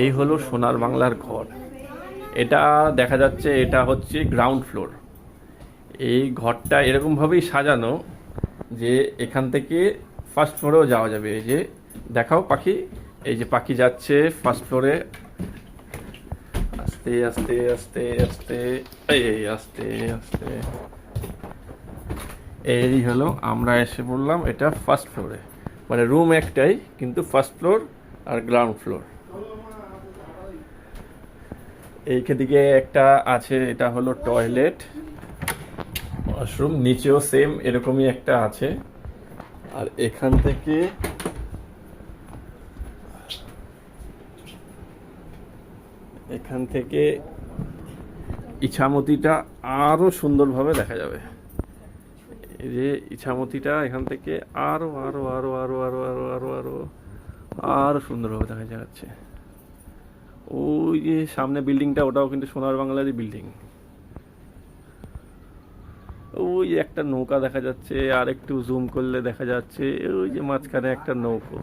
এই হলো সোনার বাংলার ঘর। এটা দেখা যাচ্ছে এটা হচ্ছে গ্রাউন্ড ফ্লোর। এই ঘরটা এরকমভাবেই সাজানো যে এখান থেকে ফার্স্ট ফ্লোরেও যাওয়া যাবে। এই যে দেখাও পাখি, এই যে পাখি যাচ্ছে ফার্স্ট ফ্লোরে। আস্তে আস্তে আস্তে আস্তে, এই আস্তে আস্তে, এই হলো আমরা এসে বললাম এটা ফার্স্ট ফ্লোরে। মানে রুম একটাই, কিন্তু ফার্স্ট ফ্লোর আর গ্রাউন্ড ফ্লোর। এইদিকে একটা আছে, এটা হলো টয়লেট, ওয়াশরুম। নিচেও সেম এরকমই একটা আছে। আর এখান থেকে ইছামতিটা আরো সুন্দরভাবে দেখা যাবে। এই যে ইছামতিটা এখান থেকে আরো আরো আরো আরো আরো আরো আরো আরো আরো সুন্দরভাবে দেখা যাচ্ছে। ওই যে সামনে বিল্ডিংটা, ওটাও কিন্তু সোনার বাংলারই বিল্ডিং। ওই যে একটা নৌকা দেখা যাচ্ছে, আর একটু জুম করলে দেখা যাচ্ছে ওই যে মাঝখানে একটা নৌকো।